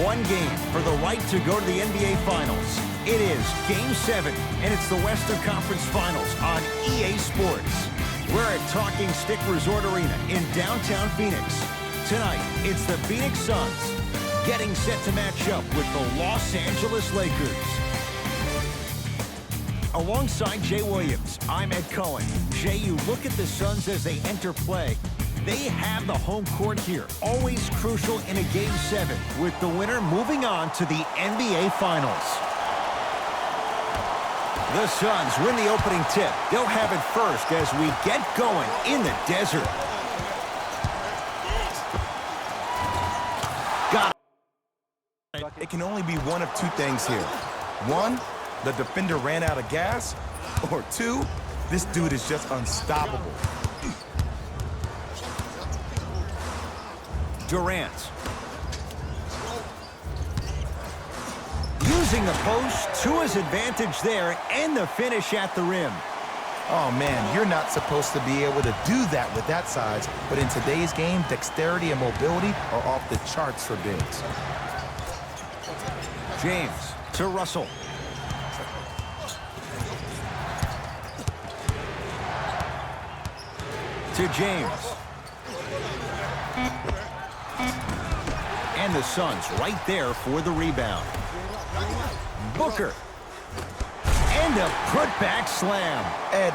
one game for the right to go to the NBA Finals. It is Game 7, and it's the Western Conference Finals on EA Sports. We're at Talking Stick Resort Arena in downtown Phoenix. Tonight, it's the Phoenix Suns getting set to match up with the Los Angeles Lakers. Alongside Jay Williams, I'm Ed Cohen. Jay, you look at the Suns as they enter play. They have the home court here, always crucial in a Game 7, with the winner moving on to the NBA Finals. The Suns win the opening tip. They'll have it first as we get going in the desert. Got it. It can only be one of two things here. One, the defender ran out of gas, or two, this dude is just unstoppable. Durant. Using the post to his advantage there, and the finish at the rim. Oh man, you're not supposed to be able to do that with that size, but in today's game, dexterity and mobility are off the charts for bigs. James to Russell. To James. And the Suns right there for the rebound. Booker. And a putback slam. Ed,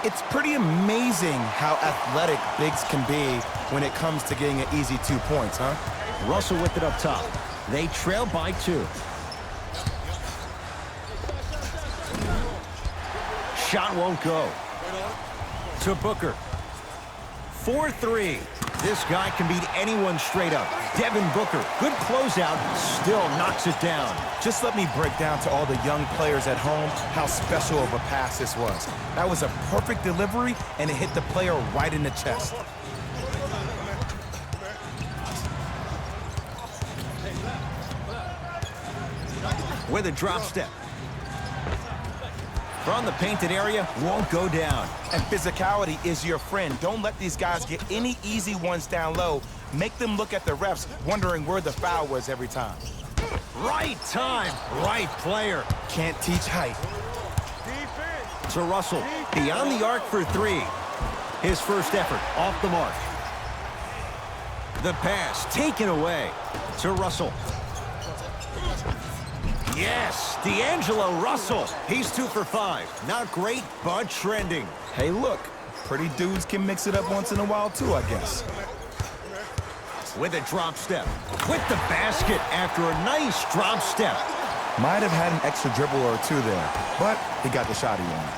it's pretty amazing how athletic bigs can be when it comes to getting an easy 2 points, huh? Russell with it up top. They trail by 2. Shot won't go. To Booker. 4-3. This guy can beat anyone straight up. Devin Booker, good closeout, still knocks it down. Just let me break down to all the young players at home how special of a pass this was. That was a perfect delivery, and it hit the player right in the chest. With a drop step. From the painted area, won't go down. And physicality is your friend. Don't let these guys get any easy ones down low. Make them look at the refs, wondering where the foul was every time. Right time, right player. Can't teach height. To Russell, beyond the arc for 3. His first effort, off the mark. The pass, taken away. To Russell. Yes, D'Angelo Russell. He's 2 for 5. Not great, but trending. Hey, look, pretty dudes can mix it up once in a while, too, I guess. With a drop step. With the basket after a nice drop step. Might have had an extra dribble or two there, but he got the shot he wanted.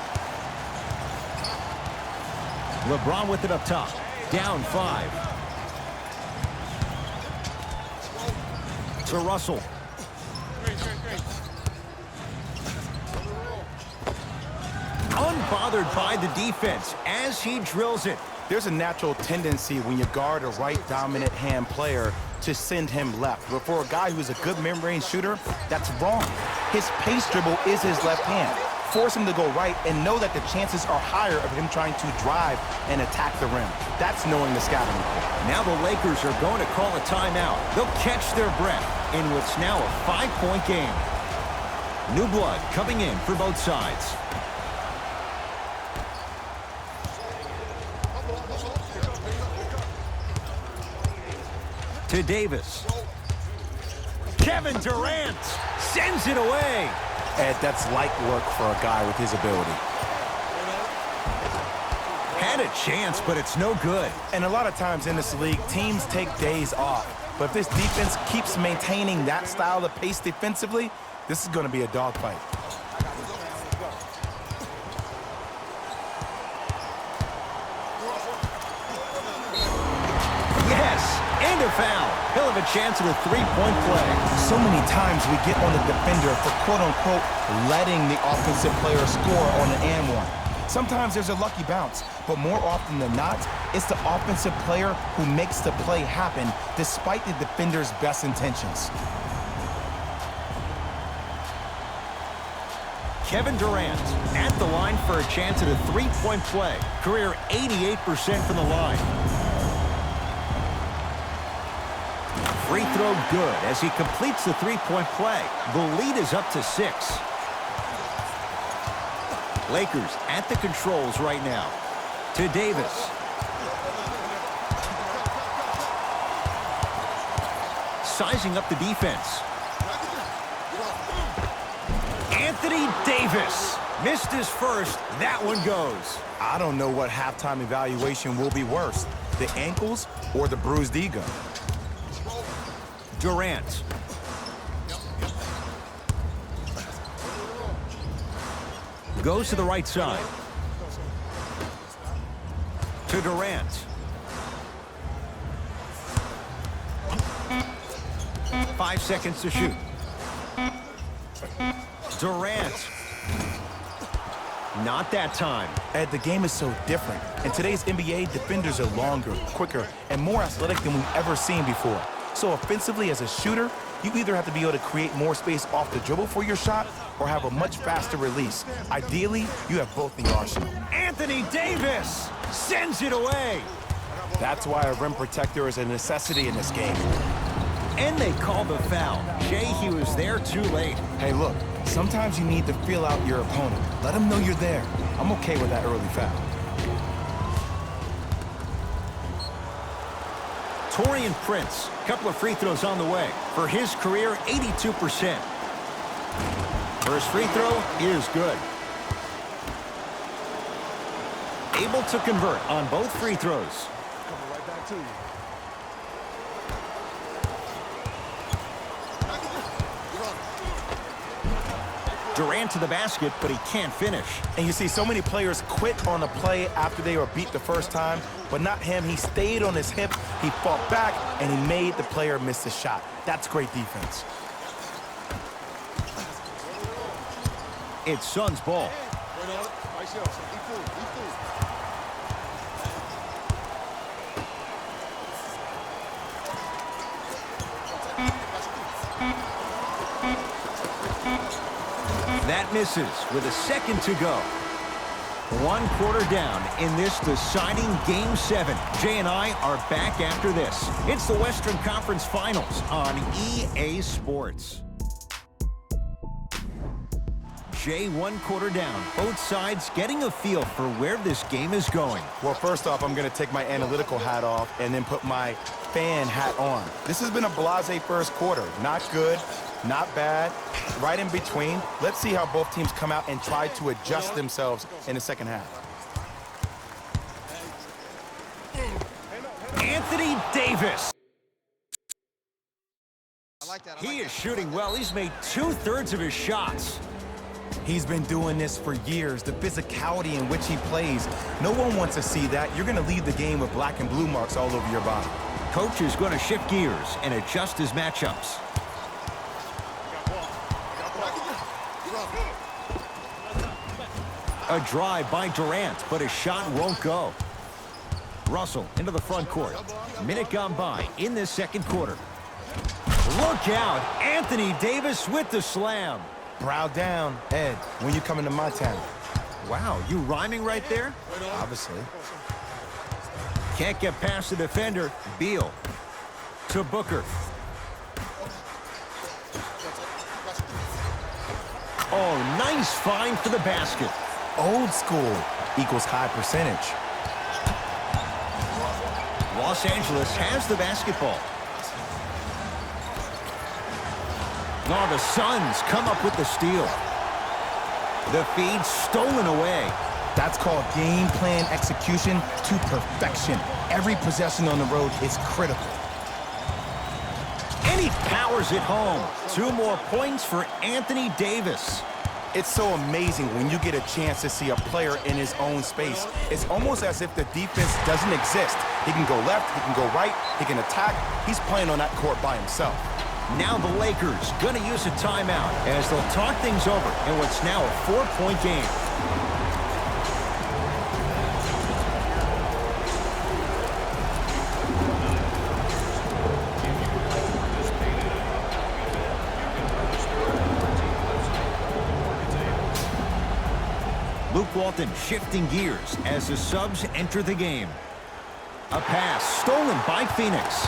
LeBron with it up top. Down 5. To Russell. Unbothered by the defense as he drills it. There's a natural tendency when you guard a right dominant hand player to send him left. But for a guy who's a good mid-range shooter, that's wrong. His pace dribble is his left hand. Force him to go right and know that the chances are higher of him trying to drive and attack the rim. That's knowing the scouting report. Now the Lakers are going to call a timeout. They'll catch their breath in what's now a 5-point game. New blood coming in for both sides. To Davis. Kevin Durant sends it away. Ed, that's light work for a guy with his ability. Had a chance, but it's no good. And a lot of times in this league, teams take days off. But if this defense keeps maintaining that style of pace defensively, this is going to be a dogfight. And a foul. He'll have a chance at a 3-point play. So many times we get on the defender for quote-unquote letting the offensive player score on an and one. Sometimes there's a lucky bounce, but more often than not, it's the offensive player who makes the play happen despite the defender's best intentions. Kevin Durant at the line for a chance at a 3-point play. Career 88% from the line. Free throw good as he completes the three-point play. The lead is up to 6. Lakers at the controls right now. To Davis. Sizing up the defense. Anthony Davis missed his first. That one goes. I don't know what halftime evaluation will be worse, the ankles or the bruised ego. Durant. Goes to the right side. To Durant. Five seconds to shoot. Durant. Not that time. Ed, the game is so different. In today's NBA, defenders are longer, quicker, and more athletic than we've ever seen before. So offensively, as a shooter, you either have to be able to create more space off the dribble for your shot or have a much faster release. Ideally, you have both in your arsenal. Anthony Davis sends it away. That's why a rim protector is a necessity in this game. And they call the foul. Jay, he was there too late. Hey, look, sometimes you need to feel out your opponent. Let them know you're there. I'm okay with that early foul. Taurean Prince, couple of free throws on the way. For his career, 82%. First free throw is good. Able to convert on both free throws. Coming right back to you. Durant to the basket, but he can't finish. And you see so many players quit on a play after they were beat the first time, but not him. He stayed on his hip, he fought back, and he made the player miss the shot. That's great defense. It's Suns ball. That misses with a second to go. 1 quarter down in this deciding Game 7. Jay and I are back after this. It's the Western Conference Finals on EA Sports. Jay, 1 quarter down. Both sides getting a feel for where this game is going. Well, first off, I'm going to take my analytical hat off and then put my fan hat on. This has been a blasé first quarter. Not good, not bad, right in between. Let's see how both teams come out and try to adjust themselves in the second half. Anthony Davis. He is shooting well. He's made 2/3 of his shots. He's been doing this for years, the physicality in which he plays. No one wants to see that. You're going to leave the game with black and blue marks all over your body. Coach is going to shift gears and adjust his matchups. A drive by Durant, but his shot won't go. Russell into the front court. Minute gone by in this second quarter. Look out! Anthony Davis with the slam. Brow down, Ed, when you come into my town. Wow, you rhyming right there? Obviously. Can't get past the defender. Beal to Booker. Oh, nice find for the basket. Old school equals high percentage. Los Angeles has the basketball. Oh, the Suns come up with the steal. The feed stolen away. That's called game plan execution to perfection. Every possession on the road is critical. And he powers it home. 2 more points for Anthony Davis. It's so amazing when you get a chance to see a player in his own space. It's almost as if the defense doesn't exist. He can go left, he can go right, he can attack. He's playing on that court by himself. Now the Lakers going to use a timeout as they'll talk things over in what's now a 4-point game. Luke Walton shifting gears as the subs enter the game. A pass stolen by Phoenix.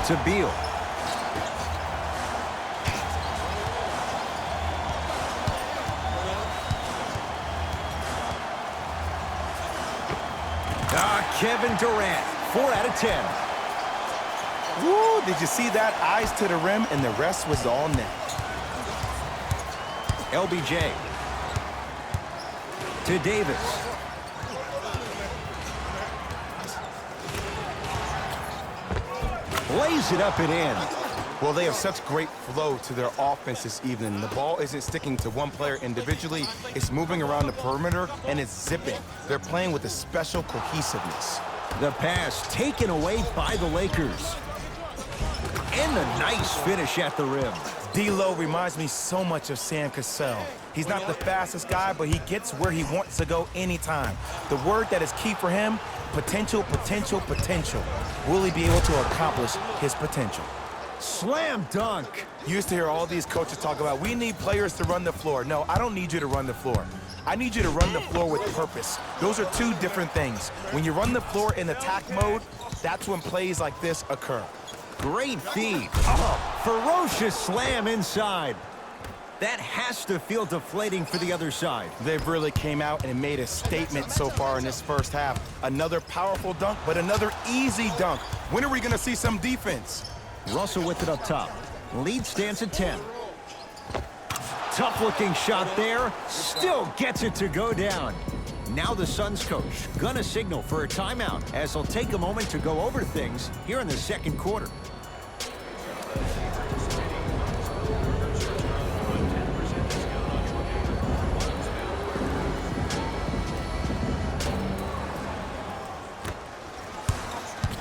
to Beal. Kevin Durant, 4 out of 10. Woo, did you see that? Eyes to the rim, and the rest was all net. LBJ. To Davis. Lays it up and in. Well, they have such great flow to their offense this evening. The ball isn't sticking to one player individually. It's moving around the perimeter, and it's zipping. They're playing with a special cohesiveness. The pass taken away by the Lakers. And a nice finish at the rim. D'Lo reminds me so much of Sam Cassell. He's not the fastest guy, but he gets where he wants to go anytime. The word that is key for him, potential, potential, potential. Will he be able to accomplish his potential? Slam dunk. You used to hear all these coaches talk about, we need players to run the floor. No, I don't need you to run the floor. I need you to run the floor with purpose. Those are two different things. When you run the floor in attack mode, that's when plays like this occur. Great feed. Oh, ferocious slam inside. That has to feel deflating for the other side. They've really came out and made a statement so far in this first half. Another powerful dunk, but another easy dunk. When are we going to see some defense? Russell with it up top. Lead stands at 10. Tough-looking shot there. Still gets it to go down. Now the Suns coach gonna signal for a timeout as he'll take a moment to go over things here in the second quarter.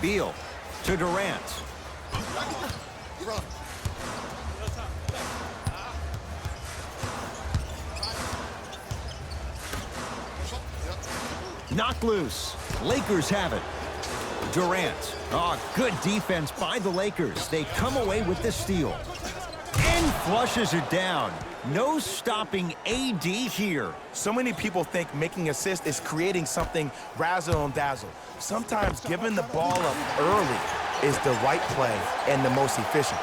Beal to Durant. Knocked loose. Lakers have it. Durant. Oh, good defense by the Lakers. They come away with the steal. And flushes it down. No stopping AD here. So many people think making assists is creating something razzle and dazzle. Sometimes giving the ball up early is the right play and the most efficient.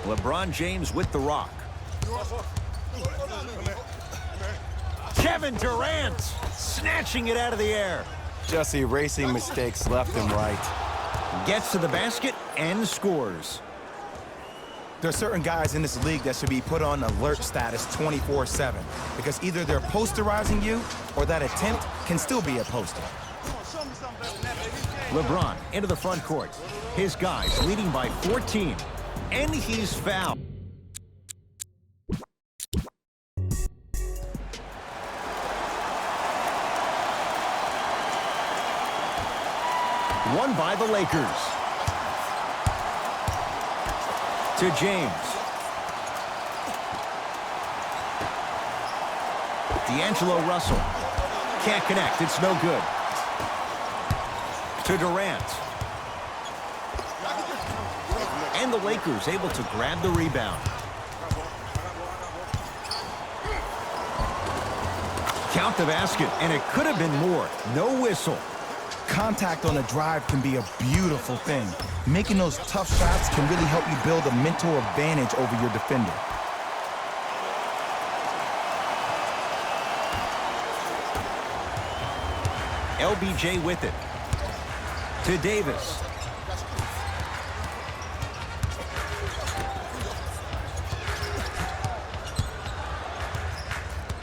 LeBron James with the rock. Kevin Durant snatching it out of the air. Just erasing mistakes left and right. Gets to the basket and scores. There are certain guys in this league that should be put on alert status 24/7 because either they're posterizing you or that attempt can still be a poster. LeBron into the front court. His guys leading by 14. And he's fouled. Won by the Lakers. To James. D'Angelo Russell. Can't connect. It's no good. To Durant. And the Lakers able to grab the rebound. Count the basket, and it could have been more. No whistle. Contact on a drive can be a beautiful thing. Making those tough shots can really help you build a mental advantage over your defender. LBJ with it. To Davis.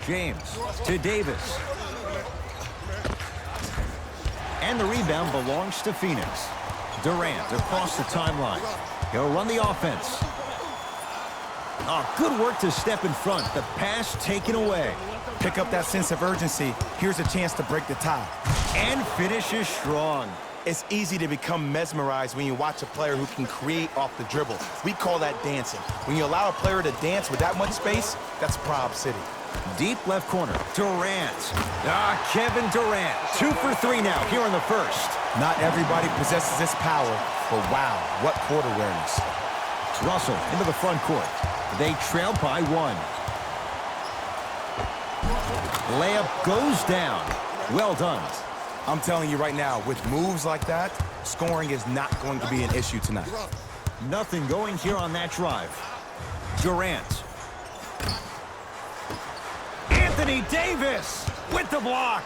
James to Davis. And the rebound belongs to Phoenix. Durant across the timeline. He'll run the offense. Oh, good work to step in front. The pass taken away. Pick up that sense of urgency. Here's a chance to break the tie. And finishes strong. It's easy to become mesmerized when you watch a player who can create off the dribble. We call that dancing. When you allow a player to dance with that much space, that's Prob City. Deep left corner. Durant. Kevin Durant. 2 for 3 now here in the first. Not everybody possesses this power, but wow, what court awareness. Russell into the front court. They trail by 1. Layup goes down. Well done. I'm telling you right now, with moves like that, scoring is not going to be an issue tonight. Nothing going here on that drive. Durant. Anthony Davis with the block.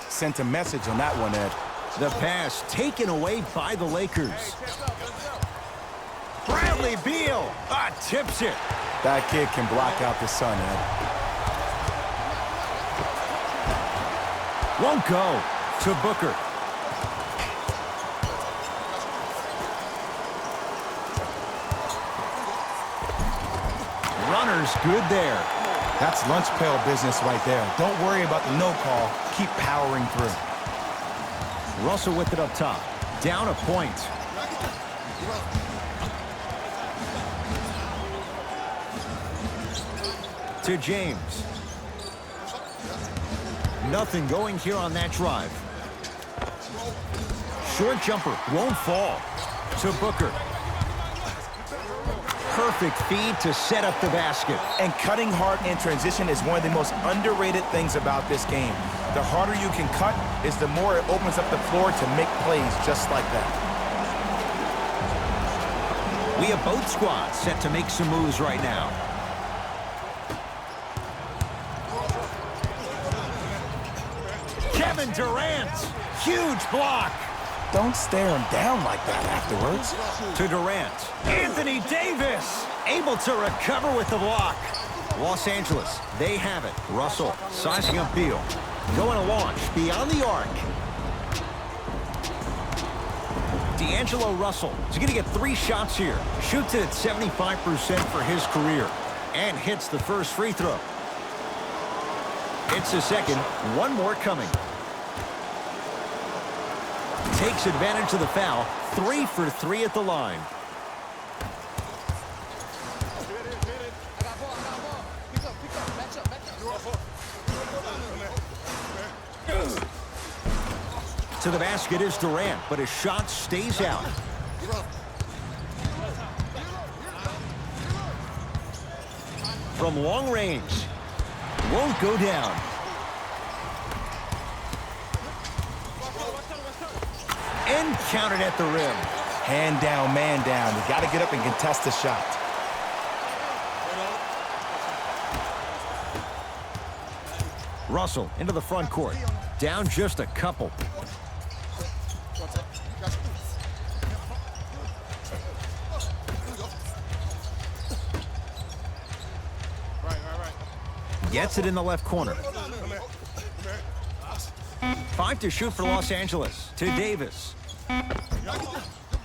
Sent a message on that one, Ed. The pass taken away by the Lakers. Bradley Beal tips it. That kid can block out the sun, Ed. Won't go to Booker. Runner's good there. That's lunch pail business right there. Don't worry about the no call. Keep powering through. Russell with it up top. Down a point. To James. Nothing going here on that drive. Short jumper won't fall. To Booker. Perfect feed to set up the basket. And cutting hard in transition is one of the most underrated things about this game. The harder you can cut is the more it opens up the floor to make plays just like that. We have both squads set to make some moves right now. Kevin Durant, huge block. Don't stare him down like that afterwards. To Durant. Anthony Davis, able to recover with the block. Los Angeles, they have it. Russell sizing up Beal. Going to launch beyond the arc. D'Angelo Russell is going to get 3 shots here. Shoots it at 75% for his career. And hits the first free throw. It's the second. One more coming. Takes advantage of the foul. 3 for 3 at the line. To the basket is Durant, but his shot stays out. From long range. Won't go down. And counted at the rim. Hand down, man down. You got to get up and contest the shot. Russell into the front court. Down just a couple. Gets it in the left corner. 5 to shoot for Los Angeles. To Davis.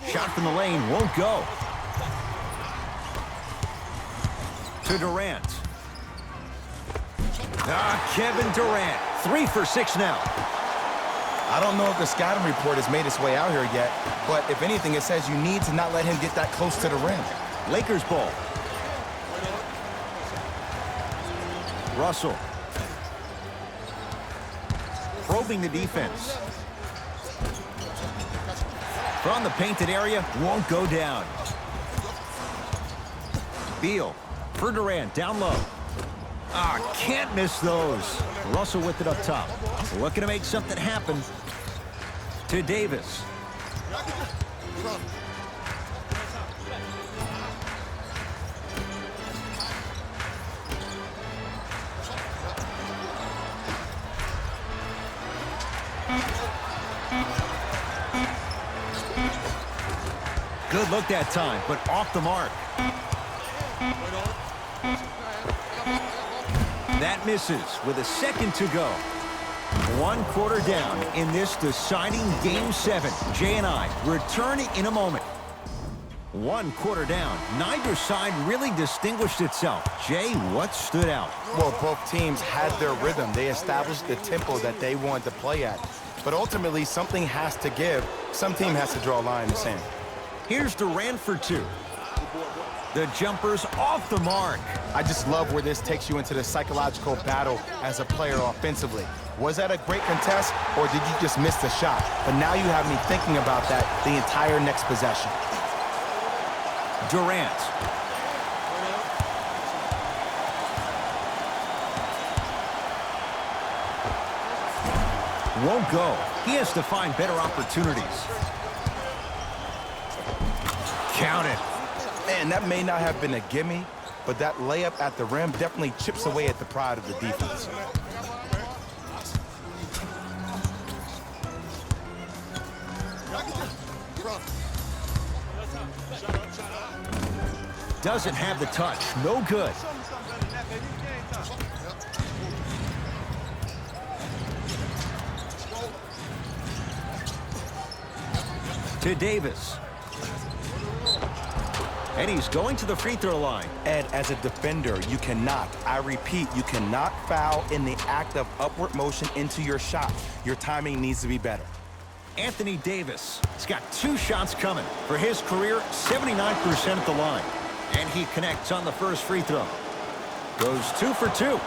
Shot from the lane won't go. To Durant. Kevin Durant. 3 for 6 now. I don't know if the scouting report has made its way out here yet, but if anything, it says you need to not let him get that close to the rim. Lakers ball. Russell. Probing the defense. From the painted area, won't go down. Beal for Durant, down low. Can't miss those. Russell with it up top. Looking to make something happen. To Davis. Good look that time, but off the mark. That misses with a second to go. 1 quarter down in this deciding Game 7. Jay and I return in a moment. 1 quarter down. Neither side really distinguished itself. Jay, what stood out? Well, both teams had their rhythm. They established the tempo that they wanted to play at. But ultimately, something has to give. Some team has to draw a line in the sand. Here's Durant for 2. The jumper's off the mark. I just love where this takes you into the psychological battle as a player offensively. Was that a great contest, or did you just miss the shot? But now you have me thinking about that the entire next possession. Durant. Won't go. He has to find better opportunities. Count it. Man, that may not have been a gimme, but that layup at the rim definitely chips away at the pride of the defense. Doesn't have the touch. No good. To Davis. And he's going to the free throw line. Ed, as a defender, you cannot, I repeat, you cannot foul in the act of upward motion into your shot. Your timing needs to be better. Anthony Davis. He's got 2 shots coming. For his career, 79% at the line. And he connects on the first free throw. Goes 2 for 2.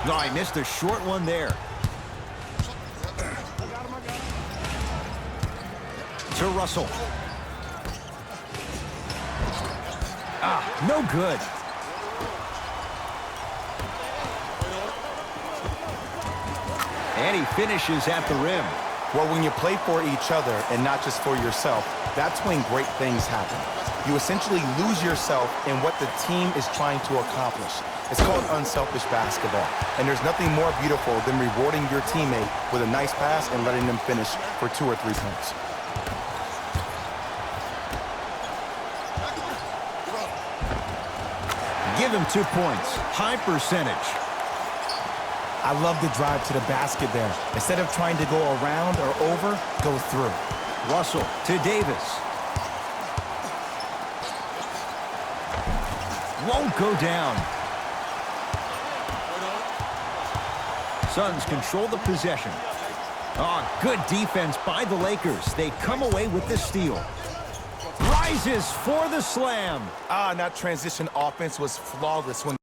No, he missed a short one there. To Russell. No good. And he finishes at the rim. Well, when you play for each other and not just for yourself, that's when great things happen. You essentially lose yourself in what the team is trying to accomplish. It's called unselfish basketball. And there's nothing more beautiful than rewarding your teammate with a nice pass and letting them finish for 2 or 3 points. Give him 2 points. High percentage. I love the drive to the basket there. Instead of trying to go around or over, go through. Russell to Davis. Won't go down. Suns control the possession. Oh, good defense by the Lakers. They come away with the steal. Rises for the slam. And that transition offense was flawless when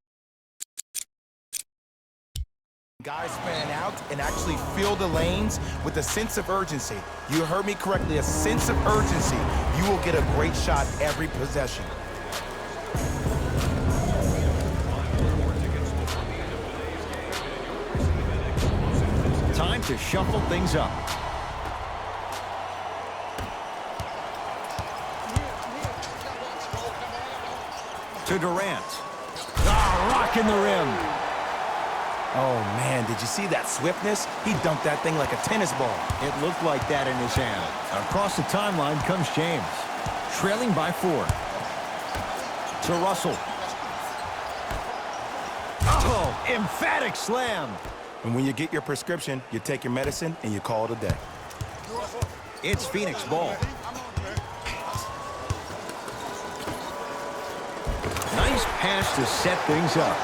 guys fan out and actually fill the lanes with a sense of urgency. You heard me correctly, a sense of urgency. You will get a great shot every possession. Time to shuffle things up. To Durant. Rocking the rim. Oh, man, did you see that swiftness? He dunked that thing like a tennis ball. It looked like that in his hand. Across the timeline comes James. Trailing by 4. To Russell. Oh, emphatic slam. And when you get your prescription, you take your medicine and you call it a day. It's Phoenix ball. Nice pass to set things up.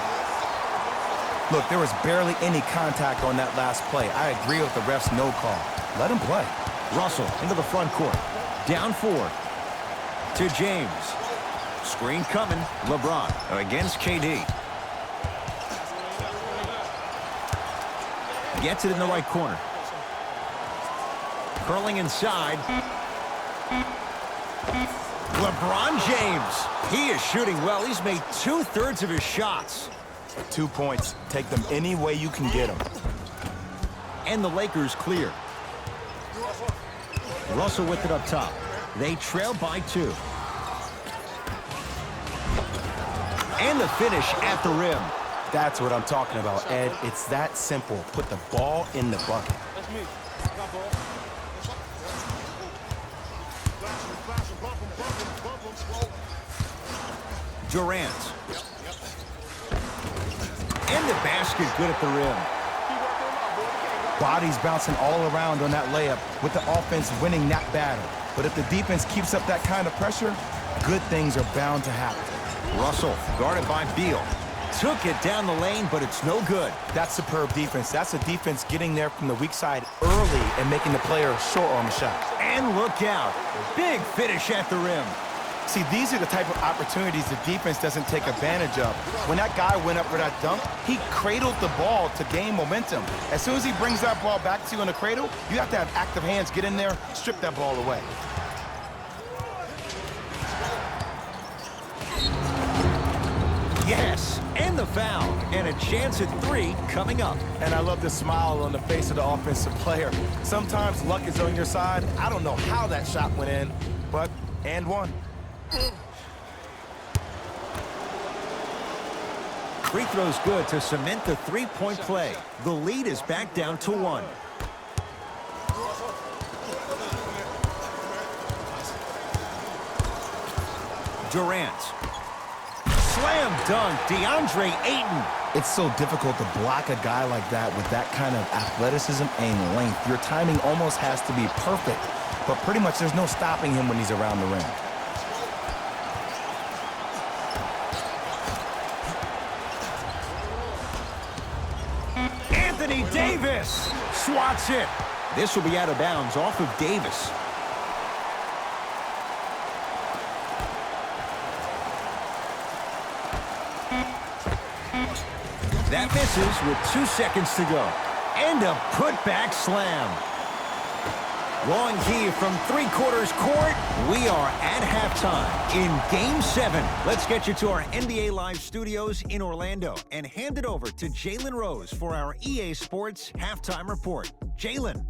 Look, there was barely any contact on that last play. I agree with the ref's no call. Let him play. Russell into the front court. Down 4. To James. Screen coming. LeBron against KD. Gets it in the right corner. Curling inside. LeBron James. He is shooting well. He's made 2/3 of his shots. 2 points. Take them any way you can get them. And the Lakers clear. Russell with it up top. They trail by 2. And the finish at the rim. That's what I'm talking about, Ed. It's that simple. Put the ball in the bucket. Durant. And the basket good at the rim. Bodies bouncing all around on that layup with the offense winning that battle. But if the defense keeps up that kind of pressure, good things are bound to happen. Russell guarded by Beal. Took it down the lane, but it's no good. That's superb defense. That's a defense getting there from the weak side early and making the player short on the shot. And look out. Big finish at the rim. See, these are the type of opportunities the defense doesn't take advantage of. When that guy went up for that dunk, he cradled the ball to gain momentum. As soon as he brings that ball back to you in the cradle, you have to have active hands, get in there, strip that ball away. Yes, and the foul, and a chance at 3 coming up. And I love the smile on the face of the offensive player. Sometimes luck is on your side. I don't know how that shot went in, but and one. Free throw's good to cement the three-point play. The lead is back down to 1. Durant. Slam dunk, DeAndre Ayton. It's so difficult to block a guy like that with that kind of athleticism and length. Your timing almost has to be perfect, but pretty much there's no stopping him when he's around the rim. Anthony Davis swats it. This will be out of bounds off of Davis. That misses with 2 seconds to go. And a putback slam. Long key from three-quarters court. We are at halftime in Game 7. Let's get you to our NBA Live studios in Orlando and hand it over to Jalen Rose for our EA Sports Halftime Report. Jalen.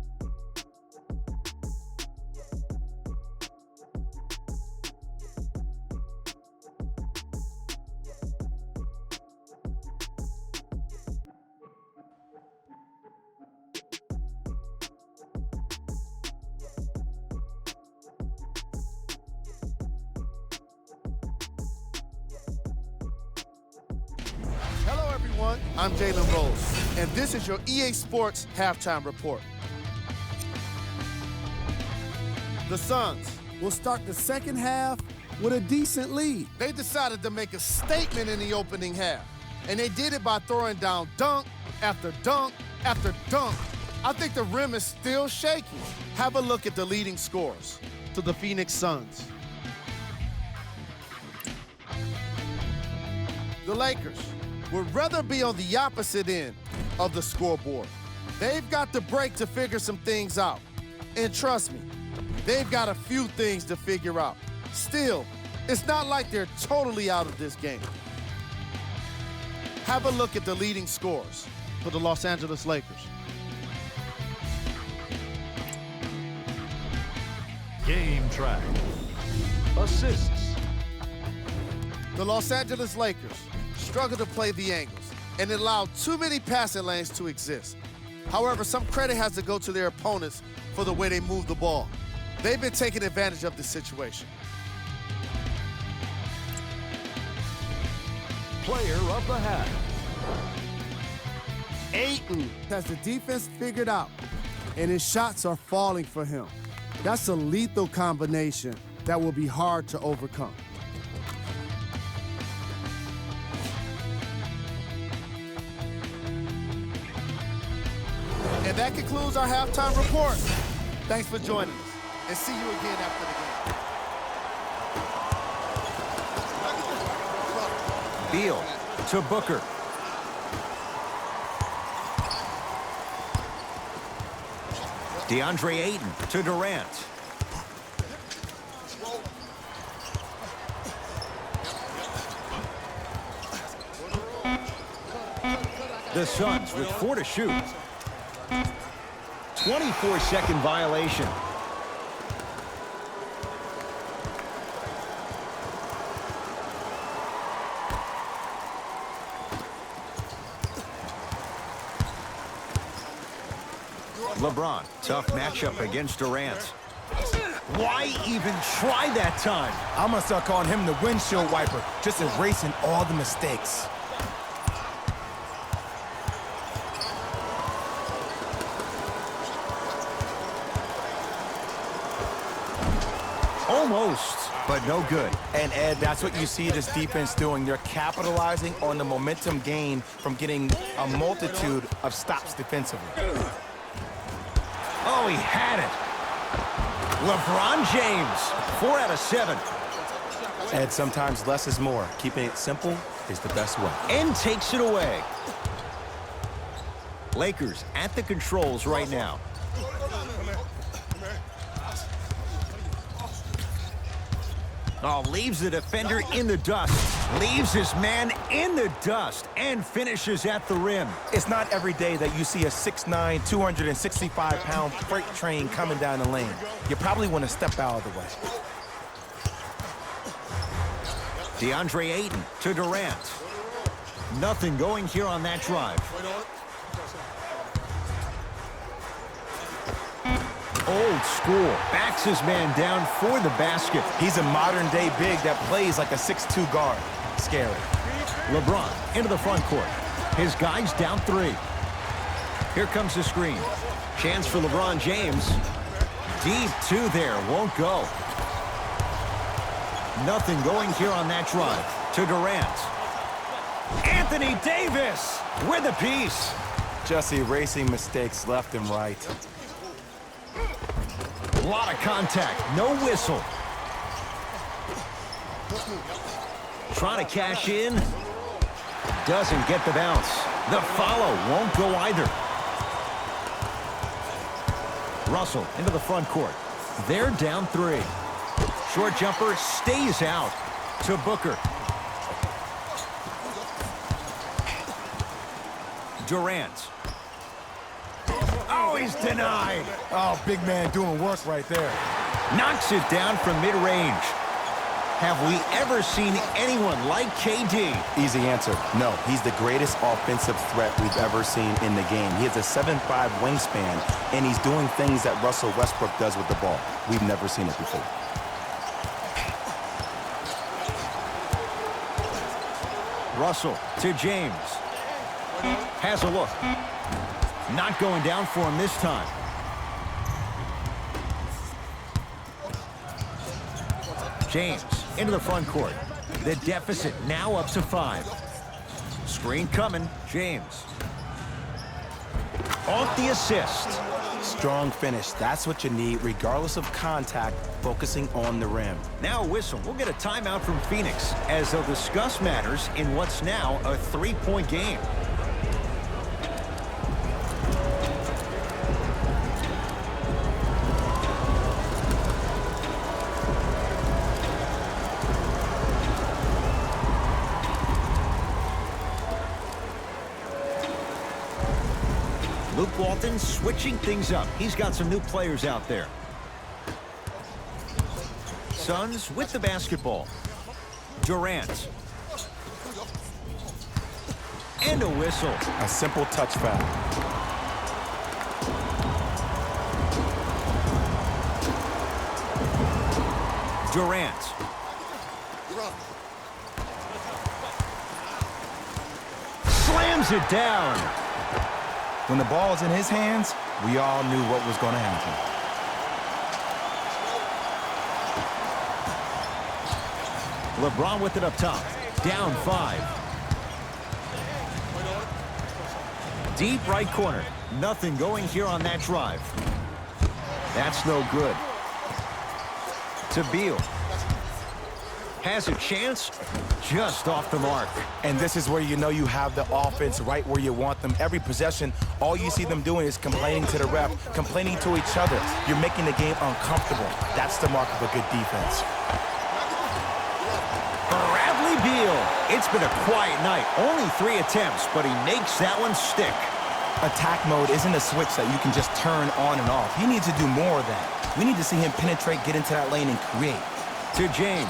Hello, everyone. I'm Jalen Rose, and this is your EA Sports Halftime Report. The Suns will start the second half with a decent lead. They decided to make a statement in the opening half, and they did it by throwing down dunk after dunk after dunk. I think the rim is still shaky. Have a look at the leading scorers to the Phoenix Suns. The Lakers would rather be on the opposite end of the scoreboard. They've got the break to figure some things out. And trust me, they've got a few things to figure out. Still, it's not like they're totally out of this game. Have a look at the leading scorers for the Los Angeles Lakers. Game track. Assists. The Los Angeles Lakers struggle to play the angles and allow too many passing lanes to exist. However, some credit has to go to their opponents for the way they move the ball. They've been taking advantage of this situation. Player of the half. Ayton has the defense figured out, and his shots are falling for him. That's a lethal combination that will be hard to overcome. And that concludes our halftime report. Thanks for joining us, and see you again after the game. Beal to Booker. DeAndre Ayton to Durant. The Suns with 4 to shoot. 24-second violation. LeBron, tough matchup against Durant. Why even try that time? I'm going to start calling him the windshield wiper, just erasing all the mistakes. Almost, but no good. And Ed, that's what you see this defense doing. They're capitalizing on the momentum gain from getting a multitude of stops defensively. Oh, he had it. LeBron James, 4 out of 7. Ed, sometimes less is more. Keeping it simple is the best way. And takes it away. Lakers at the controls right now. Oh, leaves the defender in the dust. Leaves his man in the dust and finishes at the rim. It's not every day that you see a 6'9", 265-pound freight train coming down the lane. You probably want to step out of the way. DeAndre Ayton to Durant. Nothing going here on that drive. Old school. Backs his man down for the basket. He's a modern-day big that plays like a 6'2" guard. Scary. LeBron into the front court. His guy's down 3. Here comes the screen. Chance for LeBron James. Deep 2 there. Won't go. Nothing going here on that drive. To Durant. Anthony Davis with a piece. Just erasing mistakes left and right. A lot of contact. No whistle. Trying to cash in. Doesn't get the bounce. The follow won't go either. Russell into the front court. They're down 3. Short jumper stays out to Booker. Durant. Oh, he's denied. Oh, big man doing work right there. Knocks it down from mid-range. Have we ever seen anyone like KD? Easy answer. No, he's the greatest offensive threat we've ever seen in the game. He has a 7'5" wingspan, and he's doing things that Russell Westbrook does with the ball. We've never seen it before. Russell to James. Has a look. Not going down for him this time. James into the front court. The deficit now up to 5. Screen coming. James. Off the assist. Strong finish. That's what you need, regardless of contact, focusing on the rim. Now a whistle. We'll get a timeout from Phoenix as they'll discuss matters in what's now a 3-point game. Luke Walton switching things up. He's got some new players out there. Suns with the basketball. Durant. And a whistle. A simple touch foul. Durant. Slams it down. When the ball's in his hands, we all knew what was going to happen. LeBron with it up top. Down 5. Deep right corner. Nothing going here on that drive. That's no good. To Beal. Has a chance. Just off the mark. And this is where you know you have the offense right where you want them. Every possession, all you see them doing is complaining to the ref, complaining to each other. You're making the game uncomfortable. That's the mark of a good defense. Bradley Beal. It's been a quiet night. Only 3 attempts, but he makes that one stick. Attack mode isn't a switch that you can just turn on and off. He needs to do more of that. We need to see him penetrate, get into that lane, and create. To James.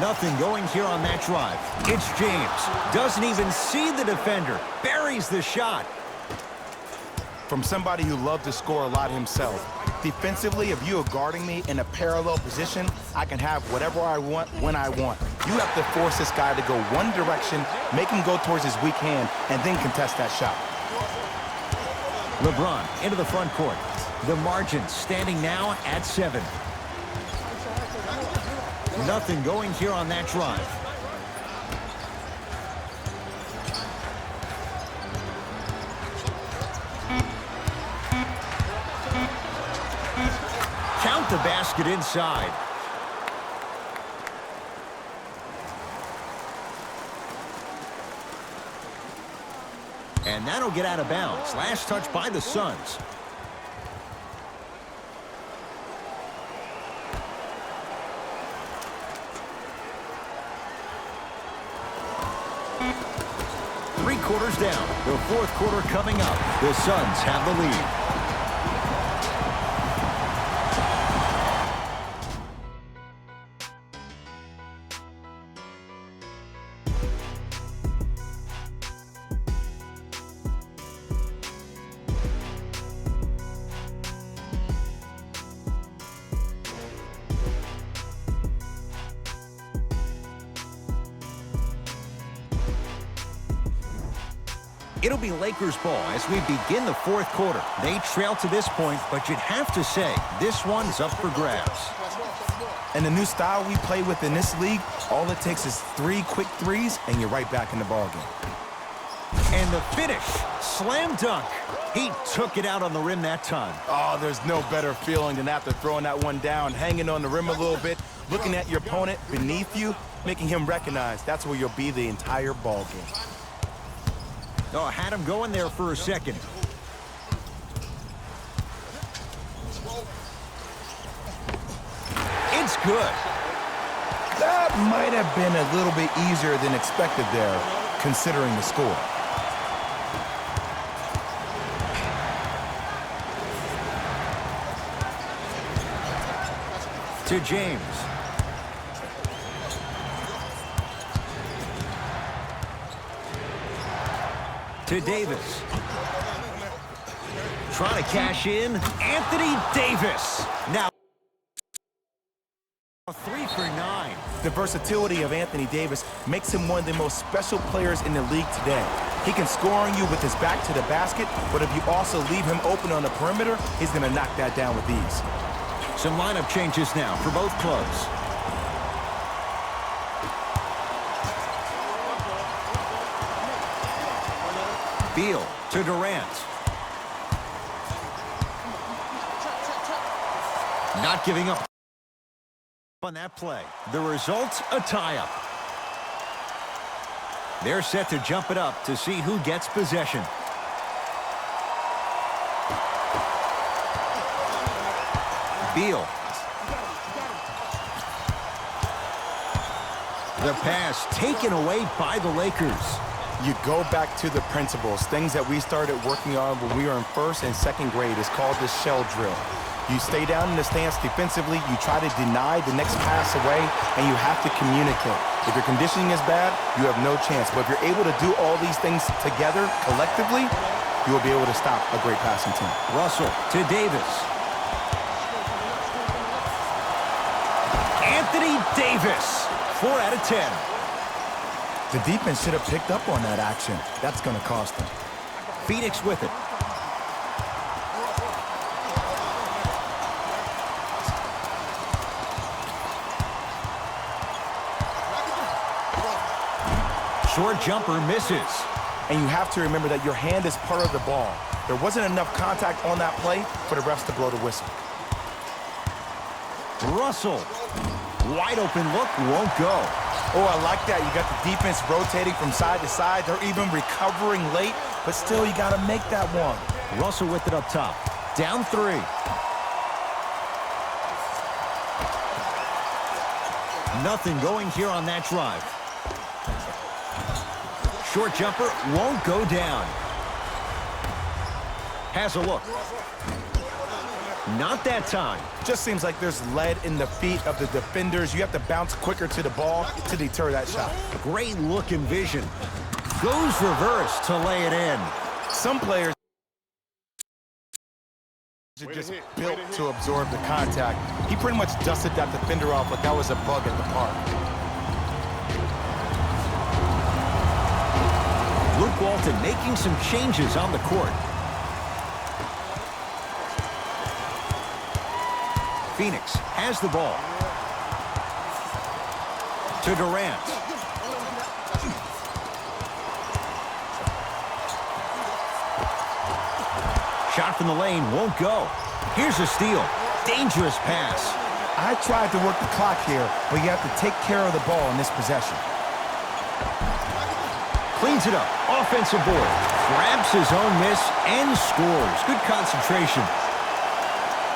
Nothing going here on that drive. It's James. Doesn't even see the defender. Buries the shot. From somebody who loved to score a lot himself. Defensively, if you are guarding me in a parallel position, I can have whatever I want when I want. You have to force this guy to go one direction, make him go towards his weak hand, and then contest that shot. LeBron into the front court. The margin standing now at 7. Nothing going here on that drive. Count the basket inside. And that'll get out of bounds. Last touch by the Suns. 3 quarters down. The 4th quarter coming up. The Suns have the lead. It'll be Lakers ball as we begin the 4th quarter. They trail to this point, but you'd have to say this one's up for grabs. And the new style we play with in this league, all it takes is 3 quick threes, and you're right back in the ballgame. And the finish, slam dunk. He took it out on the rim that time. Oh, there's no better feeling than after throwing that one down, hanging on the rim a little bit, looking at your opponent beneath you, making him recognize that's where you'll be the entire ballgame. Oh, had him going there for a second. It's good. That might have been a little bit easier than expected there, considering the score. To James. To Davis. Trying to cash in. Anthony Davis. Now 3 for 9. The versatility of Anthony Davis makes him one of the most special players in the league today. He can score on you with his back to the basket, but if you also leave him open on the perimeter, he's going to knock that down with ease. Some lineup changes now for both clubs. Beal to Durant. Not giving up on that play. The result, a tie-up. They're set to jump it up to see who gets possession. Beal. The pass taken away by the Lakers. You go back to the principles, things that we started working on when we were in 1st and 2nd grade. It's called the shell drill. You stay down in the stance defensively, you try to deny the next pass away, and you have to communicate. If your conditioning is bad, you have no chance. But if you're able to do all these things together, collectively, you will be able to stop a great passing team. Russell to Davis. Anthony Davis, 4 out of 10. The defense should have picked up on that action. That's going to cost them. Phoenix with it. Short jumper misses. And you have to remember that your hand is part of the ball. There wasn't enough contact on that play for the refs to blow the whistle. Russell. Wide open look, won't go. Oh, I like that. You got the defense rotating from side to side. They're even recovering late, but still you got to make that one. Russell with it up top. Down 3. Nothing going here on that drive. Short jumper won't go down. Has a look. Not that time. Just seems like there's lead in the feet of the defenders. You have to bounce quicker to the ball to deter that shot. Great look and vision. Goes reverse to lay it in. Some players are just built to absorb the contact. He pretty much dusted that defender off like that was a bug at the park. Luke Walton making some changes on the court. Phoenix has the ball. To Durant. Shot from the lane won't go. Here's a steal. Dangerous pass. I tried to work the clock here, but you have to take care of the ball in this possession. Cleans it up. Offensive board. Grabs his own miss and scores. Good concentration.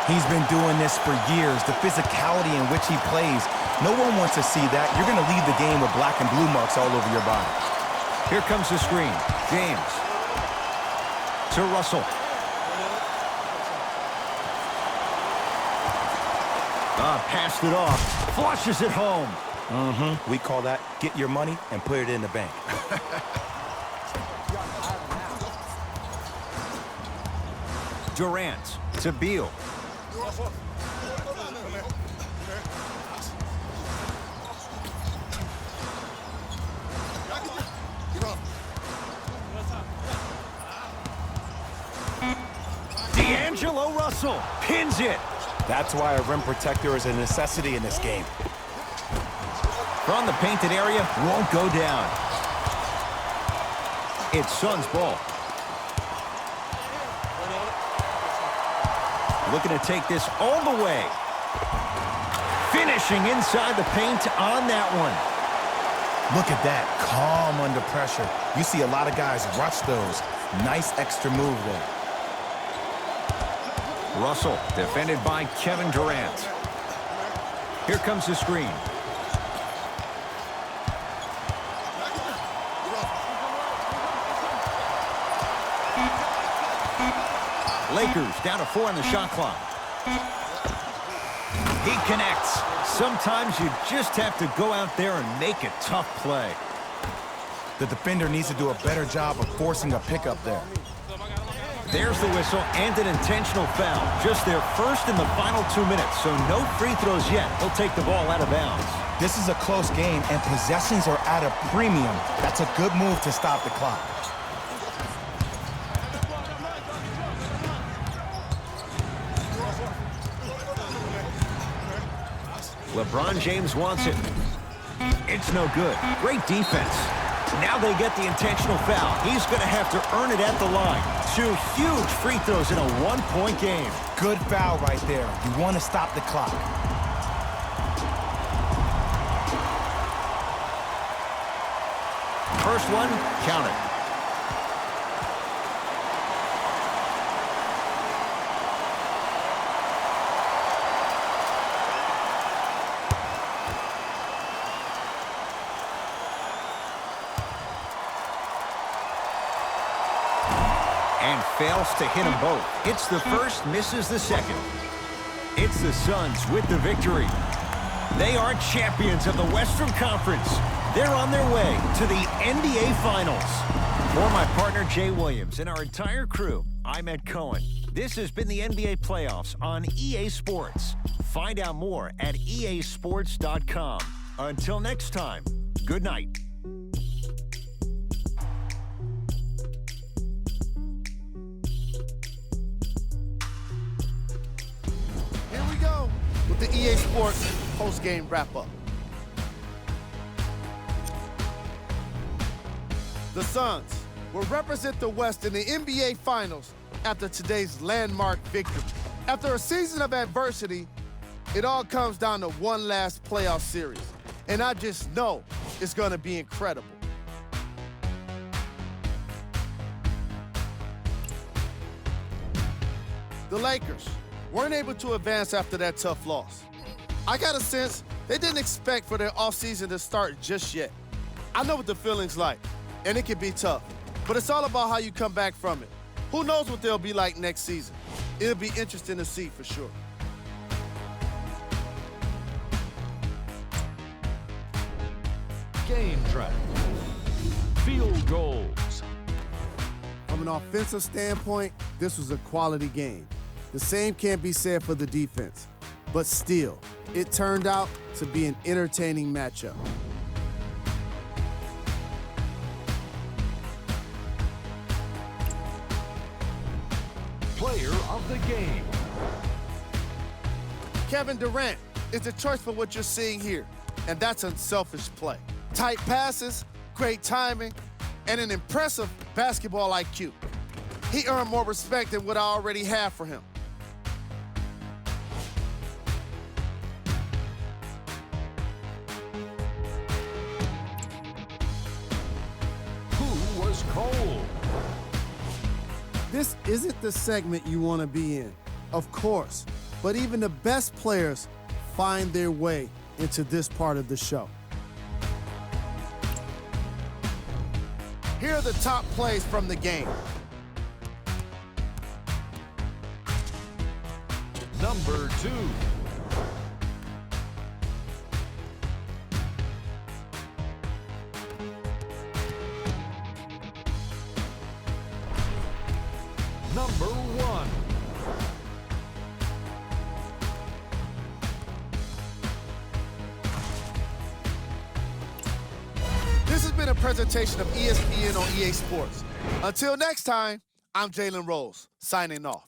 He's been doing this for years. The physicality in which he plays. No one wants to see that. You're going to leave the game with black and blue marks all over your body. Here comes the screen. James. To Russell. Passed it off. Flushes it home. We call that get your money and put it in the bank. Durant to Beal. D'Angelo Russell pins it. That's why a rim protector is a necessity in this game. From the painted area, won't go down. It's Suns ball. Looking to take this all the way. Finishing inside the paint on that one. Look at that, calm under pressure. You see a lot of guys rush those. Nice extra move there. Russell, defended by Kevin Durant. Here comes the screen. Lakers down to 4 on the shot clock. He connects. Sometimes you just have to go out there and make a tough play. The defender needs to do a better job of forcing a pickup there. There's the whistle and an intentional foul. Just their first in the final 2 minutes, so no free throws yet. They'll take the ball out of bounds. This is a close game, and possessions are at a premium. That's a good move to stop the clock. LeBron James wants it. It's no good. Great defense. Now they get the intentional foul. He's going to have to earn it at the line. 2 huge free throws in a one-point game. Good foul right there. You want to stop the clock. First one, count it. And fails to hit them both. Hits the first, misses the second. It's the Suns with the victory. They are champions of the Western Conference. They're on their way to the NBA Finals. For my partner, Jay Williams, and our entire crew, I'm Ed Cohen. This has been the NBA Playoffs on EA Sports. Find out more at easports.com. Until next time, good night. Here we go with the EA Sports post-game wrap-up. The Suns will represent the West in the NBA Finals after today's landmark victory. After a season of adversity, it all comes down to one last playoff series. And I just know it's going to be incredible. The Lakers weren't able to advance after that tough loss. I got a sense they didn't expect for their offseason to start just yet. I know what the feeling's like, and it can be tough, but it's all about how you come back from it. Who knows what they'll be like next season? It'll be interesting to see for sure. Game track. Field goals. From an offensive standpoint, this was a quality game. The same can't be said for the defense, but still, it turned out to be an entertaining matchup. Player of the game. Kevin Durant is the choice for what you're seeing here, and that's unselfish play. Tight passes, great timing, and an impressive basketball IQ. He earned more respect than what I already have for him. Who was cold? This isn't the segment you want to be in, of course, but even the best players find their way into this part of the show. Here are the top plays from the game. Number 2. Number 1. This has been a presentation of ESPN on EA Sports. Until next time, I'm Jalen Rose, signing off.